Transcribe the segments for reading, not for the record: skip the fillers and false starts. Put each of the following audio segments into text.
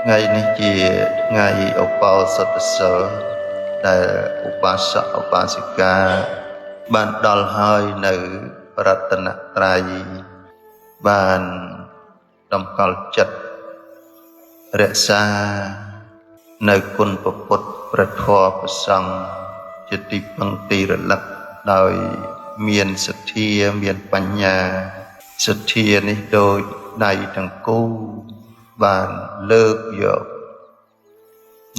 Ngàyនេះជាថ្ងៃឧបោសថសីលដែលឧបាសកឧបាសិកាបានដល់ហើយនៅរតនត្រ័យបានតម្កល់ចិត្តរក្សានៅគុណពុទ្ធព្រះធម៌ព្រះសង្ឃជាទីពឹងទីរលឹកដោយមានសទ្ធាមានបញ្ញាសទ្ធានេះដូចដៃទាំងគូបានលើកយក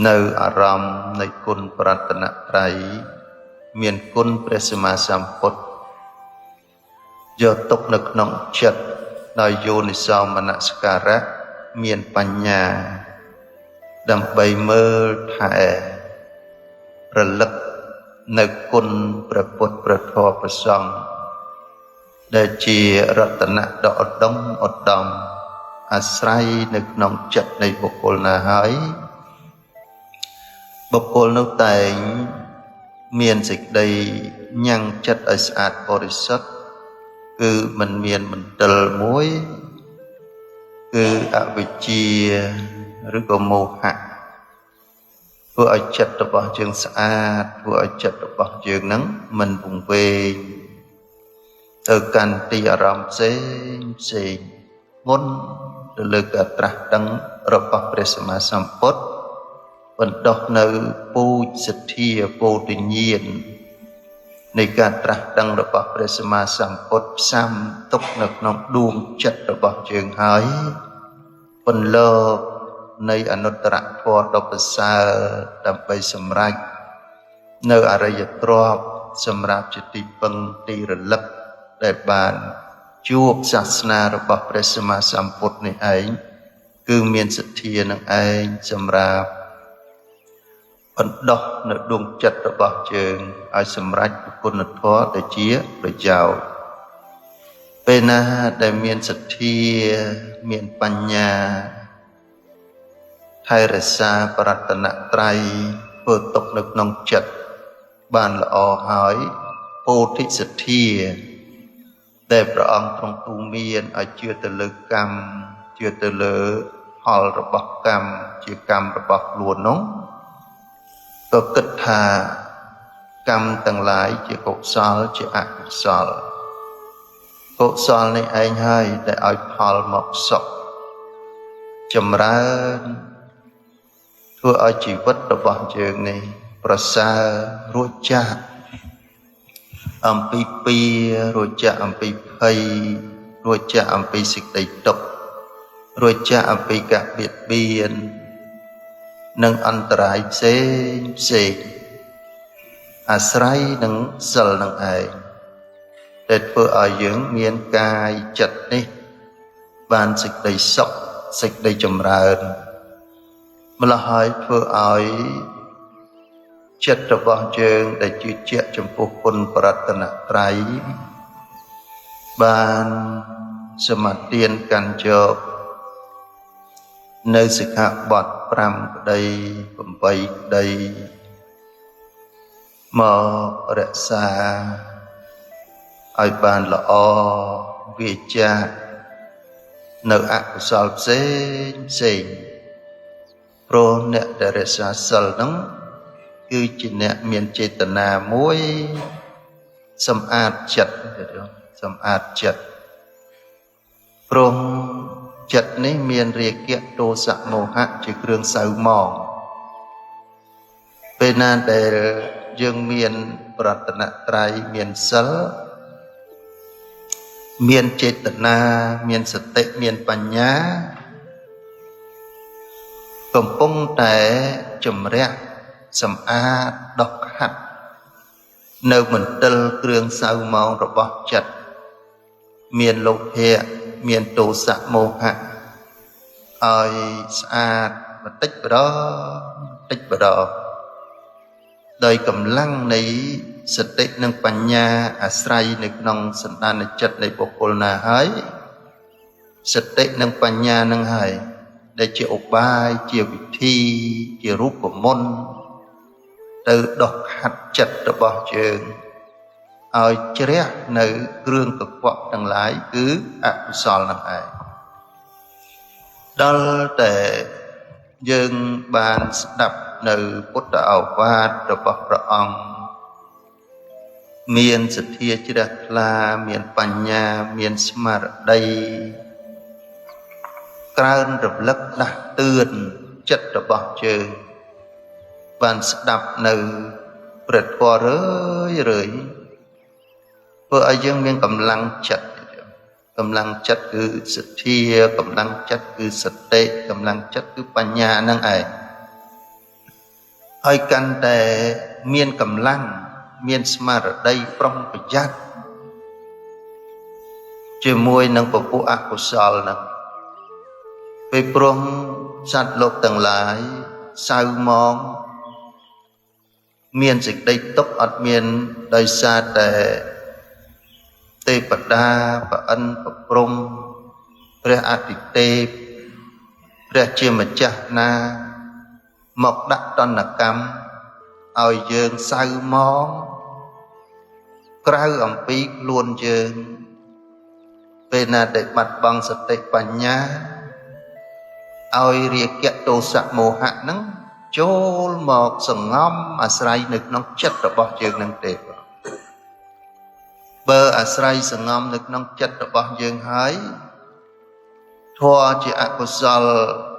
នៅអារម្មណ៍នៃគុណប្រតនត្រ័យមានគុណព្រះសម្មាសម្ពុទ្ធយកទុកនៅក្នុងចិត្តដោយយោនិសោមនសិការៈមានបញ្ញាដើម្បីមើលថែរលឹកនៅគុណព្រះពុទ្ធព្រះធម៌ព្រះសង្ឃដែលជារតនៈដ៏ឧត្តមឧត្តមអាស្រ័យនៅក្នុងចិត្តនៃបុគ្គលណាហើយបុគ្គលនោះតែងមានសេចក្តីញ៉ាំងចិត្តឲ្យស្អាតបរិសុទ្ធគឺមិនមានមន្ទិលមួយគឺអវិជ្ជាឬក៏មោហៈធ្វើឲ្យចិត្តរបស់យើងស្អាតធ្វើឲ្យចិត្តរបស់យើងនឹងមិនវង្វេងទៅកាន់ទីអារម្មណ៍ផ្សេងមុនទៅលើការត្រាស់ដឹងរបស់ព្រះសម្មាសម្ពុទ្ធបណ្ដុះនៅពូជសទ្ធាពោធិញ្ញាណនៃការត្រាស់ដឹងរបស់ព្រះសម្មាសម្ពុទ្ធផ្សំទុកនៅក្នុងដួងចិត្តរបស់យើងហើយពន្លកនៃអនុត្តរធម៌ដ៏ប្រសើរដើម្បីសម្រេចនៅអរិយទ្រព្យសម្រាប់ជាទីពឹងទីរលឹកដែលបានជួបសាសនារបស់ព្រះសម្មាសម្ពុទ្ធនេះឯងគឺមានសទ្ធានឹងឯងសម្រាប់បណ្ដុះនៅដួងចិត្តរបស់យើងឲ្យសម្រេចគុណធម៌ដែលជាប្រយោជន៍ពេលណាដែលមានសទ្ធាមានបញ្ញាថែរក្សាប្រតនត្រ័យធ្វើទុកនៅក្នុងចិត្តបានល្អហើយពោធិសទ្ធាដែលព្រះអង្គទ្រង់ទូន្មានឲ្យជឿទៅលើកម្មជឿទៅលើផលរបស់កម្មជាកម្មរបស់ខ្លួននោះក៏គិតថាកម្មទាំងឡាយជាកុសលជាអកុសលកុសលនេះឯងហើយដែលឲ្យផលមកសុខចម្រើនធ្វើឲ្យជីវិតរបស់យើងនេះប្រសើររួចចាកអំពីពៀរួចចាកអំពីភ័យរួចចាកអំពីសេចក្តីទុក្ខរួចចាកអំពីការបៀតបៀននិងអន្តរាយផ្សេងអាស្រ័យនឹងសិលនឹងឯងដែលធ្វើឲ្យយើងមានកាយចិត្តនេះបានសេចក្តីសុខសេចក្តីចម្រើនម្ល៉េះហើយធ្វើឲ្យចិត្តរបស់យើងដែលជឿជាក់ចំពោះគុណប្រតនត្រ័យបានសមាទានកាន់យកនៅសិក្ខាបទ5ក្តី8ក្តីមករក្សាឲ្យបានល្អវាចានៅអកុសលផ្សេងព្រោះអ្នកដែលរក្សាសិលហ្នឹងគឺជាអ្នកមានចេតនាមួយសម្អាតចិត្តសម្អាតចិត្តព្រោះចិត្តនេះមានរាគៈទោសៈមោហៈជាគ្រឿងសៅហ្មងពេលណាដែលយើងមានប្រតនត្រ័យមានសិលមានចេតនាមានសតិមានបញ្ញាកំពុងតែជំរះសម្អាតដុសខាត់នៅមន្ទិលគ្រឿងសៅហ្មងរបស់ចិត្តមានលោភៈមានទោសៈមោហៈឲ្យស្អាតបន្តិចម្ដងដោយកម្លាំងនៃសតិនិងបញ្ញាអាស្រ័យនៅក្នុងសន្តានចិត្តនៃបុគ្គលណាហើយសតិនិងបញ្ញានឹងហើយដែលជាឧបាយជាវិធីជារូបមន្តទៅដុសខាត់ចិត្តរបស់យើងឲ្យជ្រះនៅគ្រឿងកខ្វក់ទាំងឡាយគឺអកុសលនឹងឯងដល់តែ យើងបានស្ដាប់នៅពុទ្ធឱវាទរបស់ព្រះអង្គមានសទ្ធាជ្រះថ្លាមានបញ្ញាមានស្មារតីក្រើនរលឹកដាស់តឿនចិត្តរបស់យើងបានស្ដាប់នៅព្រះធម៌រឿយធ្វើឲ្យយើងមានកម្លាំងចិត្តគឺសទ្ធាកម្លាំងចិត្តគឺសតិកម្លាំងចិត្តគឺបញ្ញានឹងឯងឲ្យកាន់តែមានកម្លាំងមានស្មារតីប្រុងប្រយ័ត្នជាមួយនឹងពពួកអកុសលនឹងពេលព្រោះសត្វលោកទាំងឡាយសៅមងមានសេចក្តីទុក្ខអត់មានដោយសារតែទេពតាប្រអិនប្រព្រំព្រះអាទិទេពព្រះជាម្ចាស់ណាមកដាក់តណ្ណកម្មឲ្យយើងសៅមងក្រៅអំពីខ្លួនយើងពេលណាដែលបាត់បង់សតិបញ្ញាឲ្យរាគៈទោសៈមោហៈហ្នឹងចូលមកសង្ងំអាស្រ័យនៅក្នុងចិត្តរបស់យើងនឹងទេបើអាស្រ័យសង្ងំនៅក្នុងចិត្តរបស់យើងហើយធម៌ជាអកុសល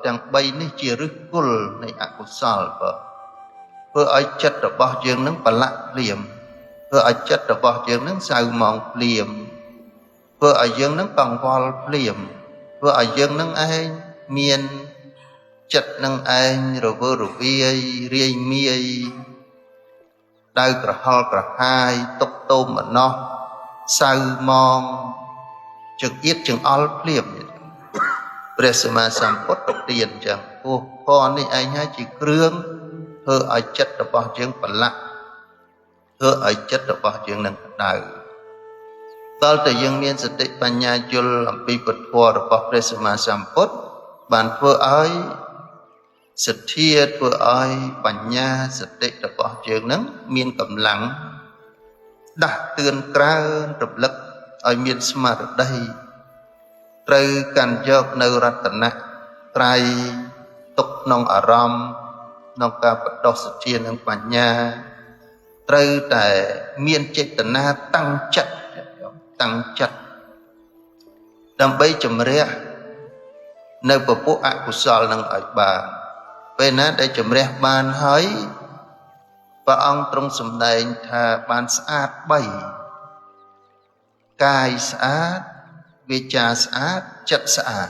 ទាំង3នេះជាឫសគល់នៃអកុសលបើធ្វើឲ្យចិត្តរបស់យើងនឹងប្រឡាក់ភ្លាមធ្វើឲ្យចិត្តរបស់យើងនឹងសៅមងភ្លាមធ្វើឲ្យយើងនឹងកង្វល់ភ្លាមធ្វើឲ្យយើងនឹងឯងមានចិត្តនឹងឯងរវើរវាយរាយមាយដៅក្រហល់ក្រហាយទុកទោមម្នោះសៅមងចង្អៀតចង្អល់ភ្លាមព្រះសម្មាសម្ពុទ្ធប្រទានអញ្ចឹងពោះធម៌នេះឯងហើយជាគ្រឿងធ្វើឲ្យចិត្តរបស់យើងប្រឡាក់ធ្វើឲ្យចិត្តរបស់យើងនឹងក្តៅតើតែយើងមានសតិបញ្ញាយល់អំពីពុទ្ធធម៌របស់ព្រះសម្មាសម្ពុទ្ធបានធ្វើឲ្យសទ្ធាធ្វើឲ្យបញ្ញាសតិរបស់យើងនឹងមានកម្លាំងដាស់តឿនក្រើនរំលឹកឲ្យមានស្មារតីត្រូវកាន់យកនៅរតនត្រ័យទុកក្នុងអារម្មណ៍ក្នុងការបដោះសទ្ធានិងបញ្ញាត្រូវតែមានចេតនាតាំងចិត្តដើម្បីជំរះនៅពពួកអកុសលនឹងឲ្យបានពេលណាដែលជំរះបានហើយព្រះអង្គទ្រង់សម្ដែងថាបានស្អាត3កាយស្អាតវាចាស្អាតចិត្តស្អាត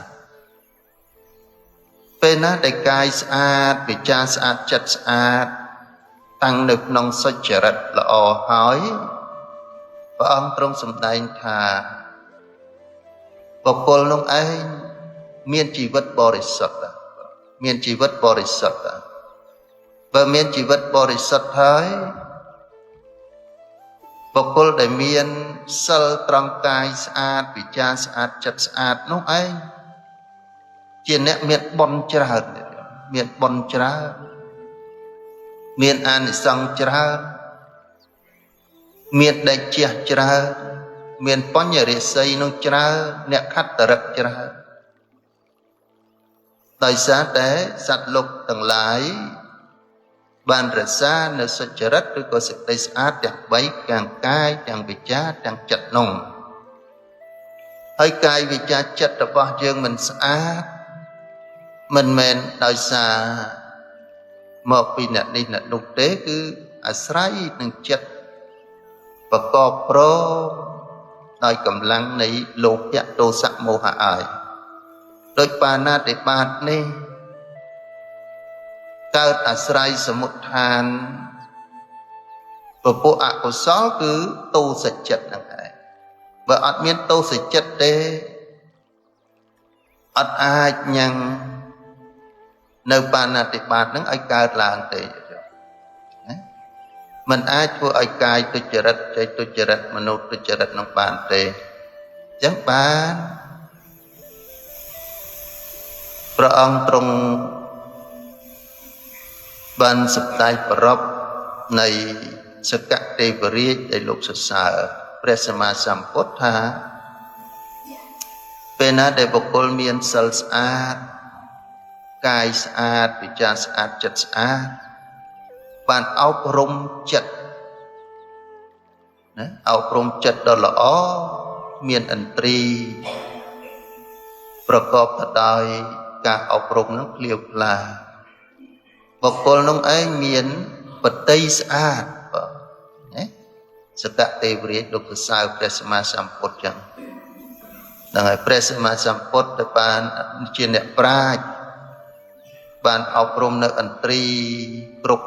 ពេលណាដែលកាយស្អាតវាចាស្អាតចិត្តស្អាតតាំងនៅក្នុងសុចរិតល្អហើយព្រះអង្គទ្រង់សម្ដែងថាបុគ្គលនោះឯងមានជីវិតបរិសុទ្ធបើមានជីវិតបរិសុទ្ធហើយបុគ្គលដែលមានសិលត្រង់កាយស្អាតវិជ្ជាស្អាតចិត្តស្អាតនោះឯងជាអ្នកមានបុណ្យច្រើនមានអានិសង្សច្រើនមានដេកជះច្រើនមានបញ្ញរិស័យនោះច្រើនអ្នកខត្តរិកច្រើនដោយសារតែសត្វលោកទាំងឡាយបានរក្សានៅសុចរិតឬក៏សេចក្តីស្អាតទាំង3ទាំងកាយទាំងវិជ្ជាទាំងចិត្តនោះហើយកាយវិជ្ជាចិត្តរបស់យើងមិនស្អាតមិនមែនដោយសារមកពីអ្នកនេះអ្នកនោះទេគឺអាស្រ័យនឹងចិត្តប្រកបព្រមដោយកម្លាំងនៃលោភៈទោសៈមោហៈហើយដោយបាណាតិបាតនេះកើតអាស្រ័យសមុដ្ឋានពពួកអកុសលគឺទោសចិត្តហ្នឹងឯងបើអត់មានទោសចិត្តទេអត់អាចញ៉ាំងនៅបាណាតិបាតហ្នឹងឲ្យកើតឡើងទេมันអាចធ្វើឲ្យកាយទុច្ចរិតចេតទុច្ចរិតមនោទុច្ចរិតនឹងបានទេអញ្ចឹងបានព្រះអង្គទ្រង់បានសម្ដែងប្រពនៃសកទេវរាជដែលលោកសរសើរព្រះសម្មាសម្ពុទ្ធថាពេលណាដែលបុគ្គលមានសិលស្អាត កាយស្អាតវិចារស្អាតចិត្តស្អាតបានអប់រំចិត្តណាអប់រំចិត្តដ៏ល្អមានឥន្ទ្រីប្រកបទៅដោយការអប់រំនឹងភ្លាវភ្លាបុគ្គលនោះឯងមានបតីស្អាតណាសកទេវរាជលោកសរសើរព្រះសម្មាសម្ពុទ្ធចឹងហ្នឹងហើយព្រះសម្មាសម្ពុទ្ធដែលបានជាអ្នកប្រាជ្ញបានអប់រំនៅឥន្ទ្រីគ្រប់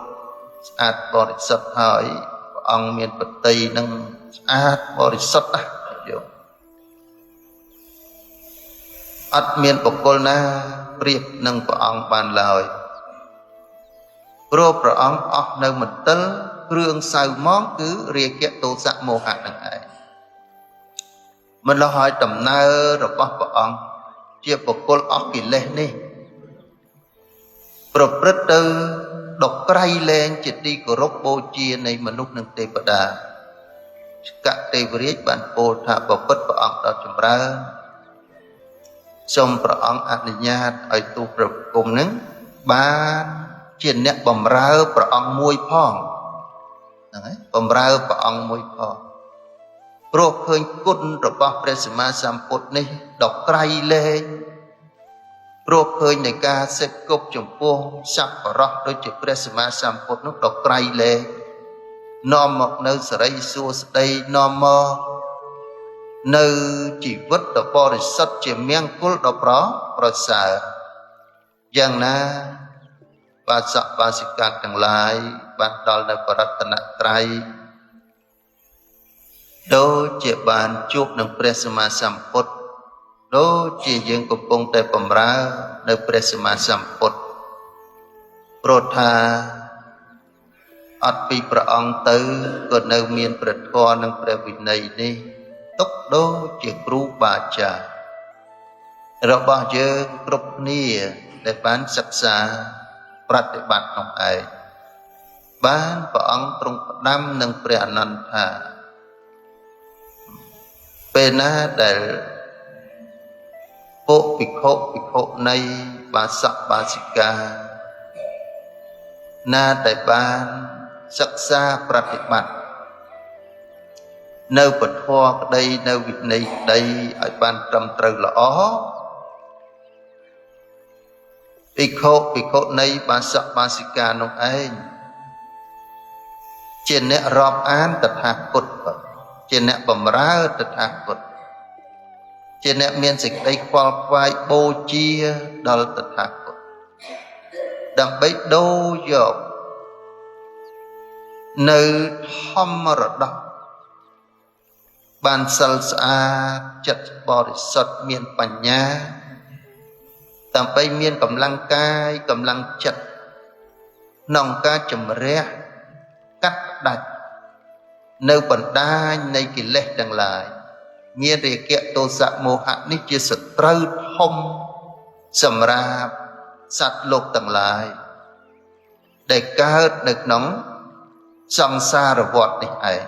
ស្អាតបរិសុទ្ធហើយព្រះអង្គមានបតីនឹងស្អាតបរិសុទ្ធណាស់យោអត់មានបុគ្គលណាប្រៀបនឹងព្រះអង្គបានឡើយព្រោះព្រះអង្គអស់នៅមន្ទិលគ្រឿងសៅហ្មងគឺរាគៈទោសៈមោហៈនឹងឯងមិនលហើយដំណើររបស់ព្រះអង្គជាបុគ្គលអស់កិលេសនេះប្រព្រឹត្តទៅដកក្រៃលែងជាទីគោរពបូជានៃមនុស្សនិងទេវតាកទេវរាជបានពោលថាបពិតព្រះអង្គដ៏ចម្រើនសូមព្រះអង្គអនុញ្ញាតឲ្យទូព្រះគុំនឹងបានជាអ្នកបម្រើព្រះអង្គមួយផងហ្នឹងហើយបម្រើព្រះអង្គមួយផងព្រោះឃើញគុណរបស់ព្រះសម្មាសម្ពុទ្ធនេះដកក្រៃលែងព្រោះឃើញនៃការសេពគប់ចំពោះសប្បុរសដូចជាព្រះសម្មាសម្ពុទ្ធនោះដកក្រៃលែងនាំមកនៅសិរីសួស្តីនាំមកនៅជីវិតដ៏បរិសុទ្ធជាមង្គលដ៏ប្រសើរយ៉ាងណាបាសកបាសិកាទាំងឡាយបានដល់នៅបរតនត្រ័យដូចជាបានជួបនឹងព្រះសម្មាសម្ពុទ្ធដូចជាយើងកំពុងតែបម្រើនៅព្រះសម្មាសម្ពុទ្ធព្រោះថាអត់ពីព្រះអង្គទៅក៏នៅមានព្រះធម៌និងព្រះវិន័យនេះទុកដូចជាគ្រូបាអាចារ្យរបស់យើងគ្រប់គ្នាដែលបានសិក្សាប្រតិបត្តិក្នុងឯងបានព្រះអង្គទ្រង់ផ្ដាំនឹងព្រះអនន្តថាពេលណាដែលពួកភិក្ខុភិក្ខុនៃបាសកបាសិកាណាដែលបានសិក្សាប្រតិបត្តិនៅពធក្តីនៅវិន័យក្តីឲ្យបានត្រឹមត្រូវល្អភិក្ខុភិក្ខុនៃបាសកបាសិកានោះឯងជាអ្នករាប់អានតថាគតជាអ្នកបម្រើតថាគតជាអ្នកមានសេចក្តីខ្វល់ខ្វាយបូជាដល់តថាគតដើម្បីដូរយកនៅធម្មរតកបានសិលស្អាតចិត្តបរិសុទ្ធមានបញ្ញាដើម្បីមានកម្លាំងកាយកម្លាំងចិត្តក្នុងការជំរះកាត់ផ្ដាច់នៅបណ្ដាញនៃកិលេសទាំងឡាយមានរាគៈទោសៈមោហៈនេះជាសត្រូវធំសម្រាប់សត្វលោកទាំងឡាយដែលកើតនៅក្នុងសង្សារវដ្តនេះឯង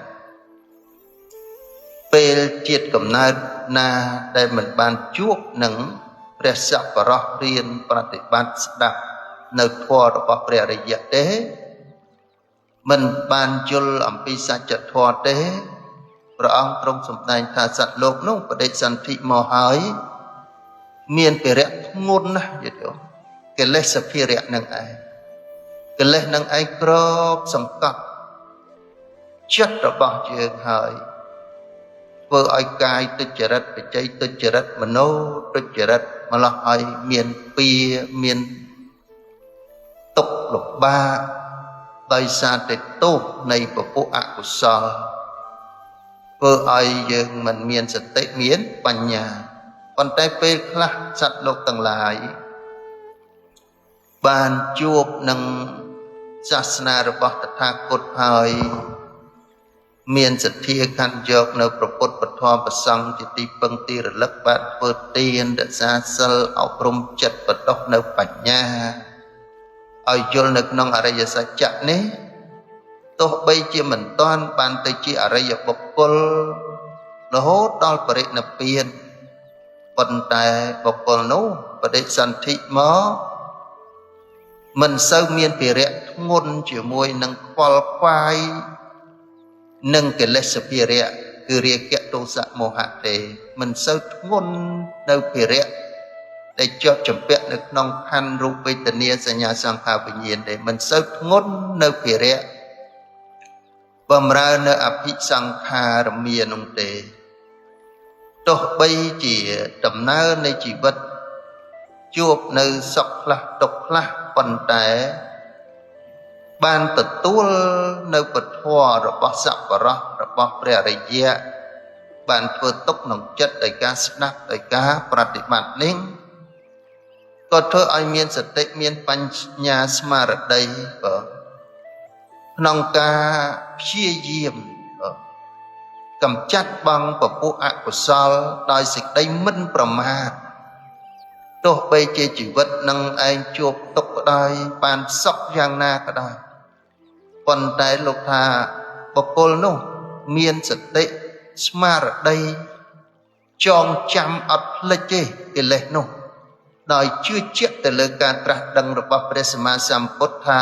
ពេលជាតិកំណើតណាដែលមិនបានជួបនឹងព្រះសប្បុរសរៀនប្រតិបត្តិស្ដាប់នៅធម៌របស់ព្រះអរិយទេមិនបានយល់អំពីសច្ចធម៌ទេព្រះអង្គទ្រង់សម្ដែងថាសត្វលោកនោះបដិសន្ធិមកហើយមានភារៈធ្ងន់ណាស់យល់ទេកិលេសភារៈនឹងឯងកិលេសនឹងឯងគ្របសង្កត់ចិត្តរបស់យើងហើយធ្វើឲ្យកាយទុច្ចរិតបច្ច័យទុច្ចរិតមโนទុច្ចរិតម្លោះឲ្យមានពៀមានទុក្ខលំបាកដោយសារតែទោសនៃពពួកអកុសលធ្វើឲ្យយើងមិនមានសតិមានបញ្ញាប៉ុន្តែពេលខ្លះសត្វលោកទាំងឡាយបានជួបនឹងសាសនារបស់តថាគតហើយមានសទ្ធាខណ្ឌយកនៅព្រះពុទ្ធពធម៌ប្រសង្ឃជាទីពឹងទីរលឹកបានធ្វើទានរក្សាសិលអប់រំចិត្តបដោះនៅបញ្ញាឲ្យយល់នៅក្នុងអរិយសច្ចៈនេះទោះបីជាមិនតាន់បានទៅជាអរិយបុគ្គលរហូតដល់បរិនិព្វានប៉ុន្តែបុគ្គលនោះបដិសន្ធិមក មិនសូវមានភារៈធ្ងន់ជាមួយនឹងខ្វល់ខ្វាយនិងកិលេសភារៈគឺរាគៈទោសៈមោហៈទេមិនសូវធ្ងន់នៅភារៈដែលជាប់ចម្ពាក់នៅក្នុងខណ្ឌរូបវេទនាសញ្ញាសង្ខារវិញ្ញាណទេមិនសូវធ្ងន់នៅភារៈបំរើនៅអភិសង្ខារមាននោះទេទោះបីជាដំណើរនៃជីវិតជួបនៅសុខខ្លះទុក្ខខ្លះប៉ុន្តែបានទទួលនៅពធរបស់សប្បុរសរបស់ព្រះអរិយៈបានធ្វើទុកក្នុងចិត្តដោយការស្ដាប់ដោយការប្រតិបត្តិនេះក៏ធ្វើឲ្យមានសតិមានបញ្ញាស្មារតីក្នុងការព្យាយាមកម្ចាត់បង់ពពួកអកុសលដោយសេចក្តីមិនប្រមាទទោះបីជាជីវិតនឹងឯងជួបទុក្ខក៏ដោយបានសុខយ៉ាងណាក៏ដោយប៉ុន្តែលោកថាបុគ្គលនោះមានសតិស្មារតីចងចាំអត់ភ្លេចទេកិលេសនោះដោយជឿជាក់ទៅលើការត្រាស់ដឹងរបស់ព្រះសម្មាសម្ពុទ្ធថា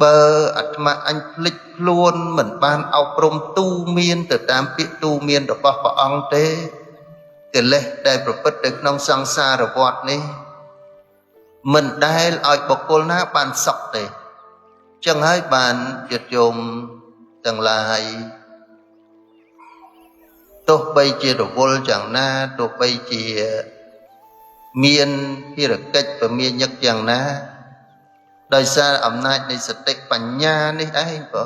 បើអាត្មាអញភ្លេចខ្លួនមិនបានអប់រំទូមានទៅតាមពាក្យទូមានរបស់ព្រះអង្គទេកិលេសដែលប្រព្រឹត្តទៅក្នុងសង្សារវដ្តនេះមិនដែលឲ្យបុគ្គលណាបានសុខទេចឹងហើយបានយុទ្ធយមទាំងឡាយទោះបីជារវល់យ៉ាងណាទោះបីជាមានភារកិច្ចពមៀញឹកយ៉ាងណាដោយសារអំណាចនៃសតិបញ្ញានេះឯងក៏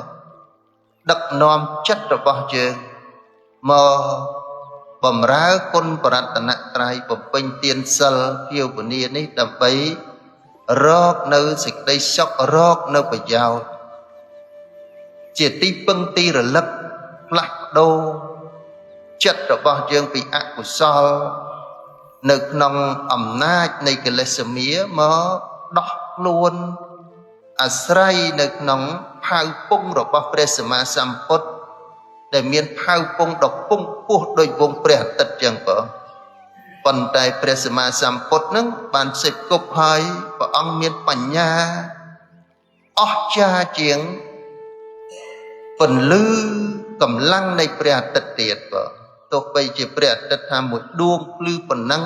ដឹកនាំចិត្តរបស់យើងមកបំរើគុណបរតនត្រ័យបំពេញទានសិលភាវនានេះដើម្បីរកនៅសេចក្តីសុខរកនៅប្រយោជន៍ជាទីពឹងទីរលឹកផ្លាស់ប្ដូរចិត្តរបស់យើងពីអកុសលនៅក្នុងអំណាចនៃកិលេសមាមកដោះខ្លួនអាស្រ័យនៅក្នុងផៅពងរបស់ព្រះសម្មាសម្ពុទ្ធដែលមានផៅពងដ៏ពងពោះដោយវងព្រះអាទិត្យចឹងប៉ុន្តែព្រះសម្មាសម្ពុទ្ធនឹងបានសេពគប់ហើយព្រះអង្គមានបញ្ញាអស្ចារ្យជាងពន្លឺកម្លាំងនៃព្រះអាទិត្យទៀតទោះបីជាព្រះអាទិត្យថាមួយដួងភ្លឺប៉ុណ្ណឹង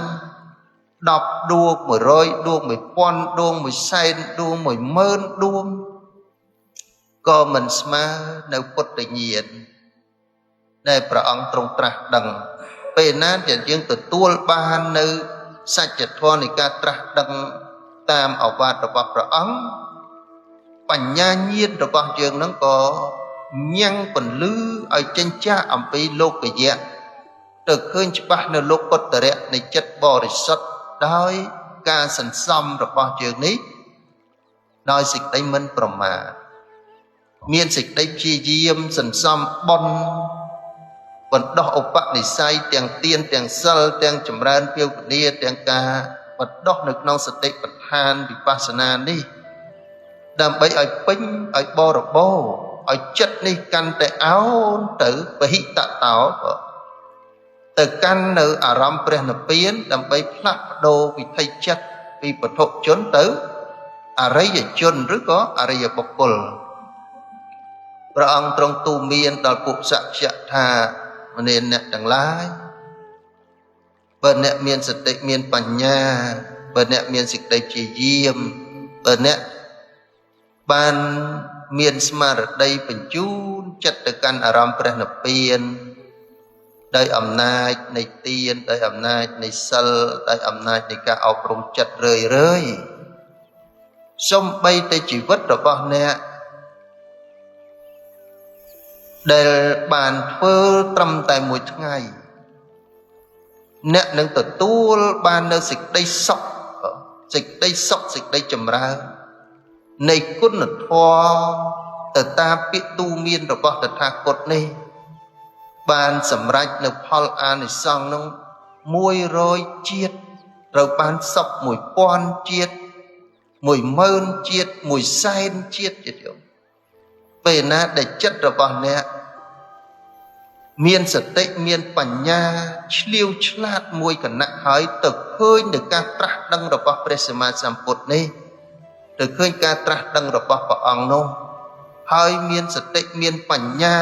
10ដួង100ដួង1000ដួង100,000ដួង100,000ដួងក៏មិនស្មើនៅពុទ្ធញាណដែលព្រះអង្គទ្រង់ត្រាស់ដឹងពេលណាដែលយើងទទួលបាននៅសច្ចធម៌នៃការត្រាស់ដឹងតាមឱវាទរបស់ព្រះអង្គបញ្ញាញាណរបស់យើងនឹងក៏ញ៉ាំងពន្លឺឲ្យចេញចាស់អំពីលោកយៈទៅឃើញច្បាស់នៅលោកពុទ្ធរៈនៃចិត្តបរិសុទ្ធដោយការសន្សំរបស់យើងនេះដោយសេចក្តីមិនប្រមាទមានសេចក្តីព្យាយាមសន្សំបុណ្យបណ្ដោះឧបនិស្ស័យទាំងទានទាំងសិលទាំងចម្រើនភាវនាទាំងការបណ្ដោះនៅក្នុងសតិប្បដ្ឋានវិបស្សនានេះដើម្បីឲ្យពេញឲ្យបរិបូរណ៍ឲ្យចិត្តនេះកាន់តែអោនទៅពហិតតោទៅកាន់នៅអារម្មណ៍ព្រះនិព្វានដើម្បីផ្លាស់ប្ដូរវិថីចិត្តពីពធជនទៅអរិយជនឬក៏អរិយបុគ្គលព្រះអង្គទ្រង់ទូមានដល់ពួកសក្យថាមនាអ្នកទាំងឡាយបើអ្នកមានសតិមានបញ្ញាបើអ្នកមានសេចក្តីព្យាយាមបើអ្នកបានមានស្មារតីបញ្ជូនចិត្តទៅកាន់អារម្មណ៍ព្រះនិព្វានដោយអំណាចនៃទានដោយអំណាចនៃសិលដោយអំណាចនៃការអប់រំចិត្តរឿយសូម្បីតែជីវិតរបស់អ្នកដែលបានធ្វើត្រឹមតែមួយថ្ងៃអ្នកនឹងទទួលបាននៅសេចក្តីសុខសេចក្តីសុខសេចក្តីចម្រើននៃគុណធម៌ទៅតាមពាក្យទូមានរបស់តថាគតនេះបានសម្រេចនៅផលអានិសង្សនោះ100ជាតិត្រូវបានសុខ1000ជាតិ10000ជាតិ100,000ជាតិជាទៀតពេលណាដែលចិត្តរបស់អ្នកមានសតិមានបញ្ញាឆ្លៀវឆ្លាតមួយគណៈហើយទៅឃើញនៅការត្រាស់ដឹងរបស់ព្រះសម្មាសម្ពុទ្ធនេះ ទៅឃើញការត្រាស់ដឹងរបស់ព្រះអង្គនោះហើយមានសតិមានបញ្ញា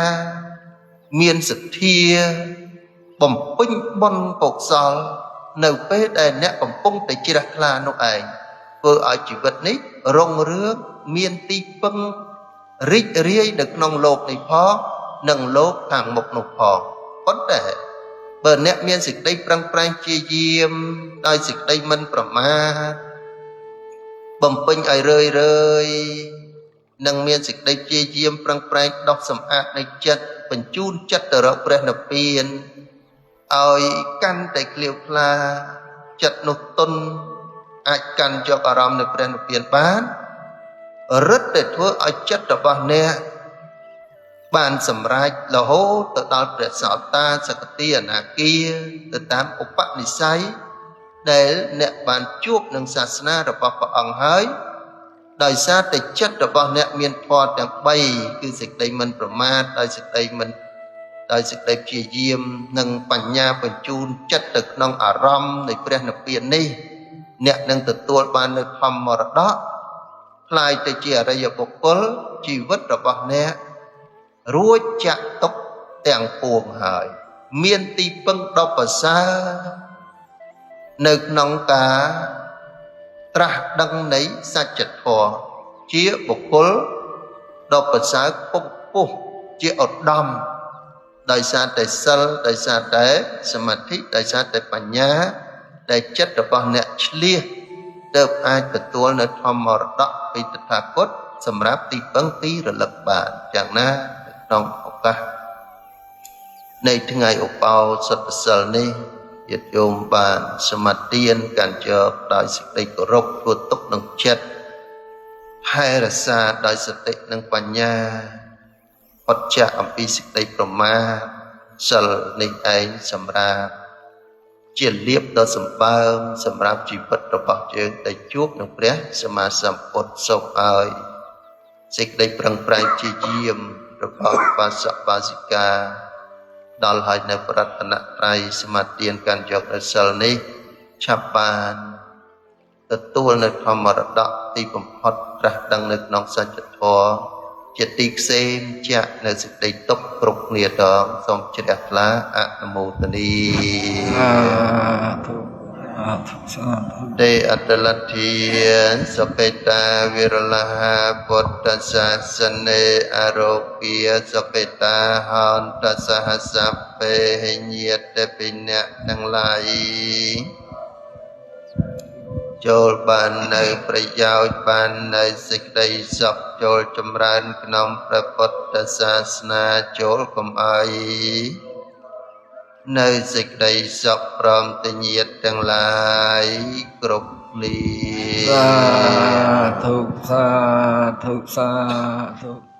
មានសទ្ធាបំពេញបុណ្យកុសលនៅពេលដែលអ្នកកំពុងតែជ្រះថ្លានោះឯងធ្វើឲ្យជីវិតនេះរុងរឿងមានទីពឹងរីករាយនៅក្នុងโลกនេះផងនិងโลกខាងមុខនោះផងប៉ុន្តែបើអ្នកមានសេចក្តីប្រឹងប្រែងព្យាយាមដោយសេចក្តីមិនប្រមាទបំពេញឲ្យរឿយនឹងមានសេចក្តីព្យាយាមប្រឹងប្រែងដោះសម្អាតនៃចិត្តបញ្ជូនចិត្តទៅរកព្រះនិព្វានឲ្យកាន់តែក្លៀវក្លាចិត្តនោះទុនអាចកាន់យកអារម្មណ៍នៅព្រះនិព្វានបានរឹតតែធ្វើឲ្យចិត្តរបស់អ្នកបានសម្រេចរហូតទៅដល់ព្រះសោតាសកតិអនាគាទៅតាមឧបនិស្ស័យដែលអ្នកបានជួបនឹងសាសនារបស់ព្រះអង្គហើយដោយសារតែចិត្តរបស់អ្នកមានធម៌ទាំង3គឺសេចក្តីមិនប្រមាទដោយសេចក្តីព្យាយាមនិងបញ្ញាបញ្ជូនចិត្តទៅក្នុងអារម្មណ៍នៃព្រះនិព្វាននេះអ្នកនឹងទទួលបាននូវធម្មមរតកខ្លាយទៅជាអរិយបុគ្គលជីវិតរបស់អ្នករួចចាក់ទុកទាំងពួងហើយមានទីពឹងដ៏ប្រសើរនៅក្នុងការត្រាស់ដឹងនៃសច្ចធម៌ជាបុគ្គលដ៏ប្រសើរពំពុះជាឧត្តមដោយសារតែសិលដោយសារតែសមាធិដោយសារតែបញ្ញាដែលចិត្តរបស់អ្នកឆ្លៀសទើបអាចទទួលនៅធម្មមរតកពីតថាគតសម្រាប់ទីពឹងទីរលឹកបានយ៉ាងណាក្នុងឱកាសនៃថ្ងៃឧបោសថសិលនេះញាតិញោមបានសមាទានកាន់យកដោយសេចក្តីគោរពធ្វើទុកនឹងចិត្តថែរក្សាដោយសតិនិងបញ្ញាផុតចាកអំពីសេចក្តីប្រមាទសិលនេះឯងសម្រាប់ជាលៀបដ៏សម្បើមសម្រាប់ជីវិតរបស់យើងដែលជួបនឹងព្រះសម្មាសម្ពុទ្ធសូមឲ្យសេចក្តីប្រឹងប្រែងជាយាមរបស់បាសកបាសិកាដល់ហើយនៅប្រតនត្រ័យសមាទានកាន់យកនៅសិលនេះឆាប់បានទទួលនៅធម្មរតកទីបំផុតត្រាស់ដឹងនៅក្នុងសច្ចធម៌ជាទីខ្សែមចាក់នៅសេចក្តីទុក្ខគ្រប់គ្នាដងសូមជ្រះថ្លាអនុមោទនីទេអតលទ្ធាសពេតាវិរលហាពុទ្ធសាសនេអរោគាសពេតាហន្តសហសពេញាតពិញ្ញទាំងឡាយចូលបាននៅប្រយោជន៍បាននៅសេចក្តីសុខចូលចម្រើនក្នុងព្រះពុទ្ធសាសនាចូលកុំឲ្យនៅសេចក្តីសុខព្រមទាំងញាតិទាំងឡាយគ្រប់គ្នាសាធុសាធុសាធុ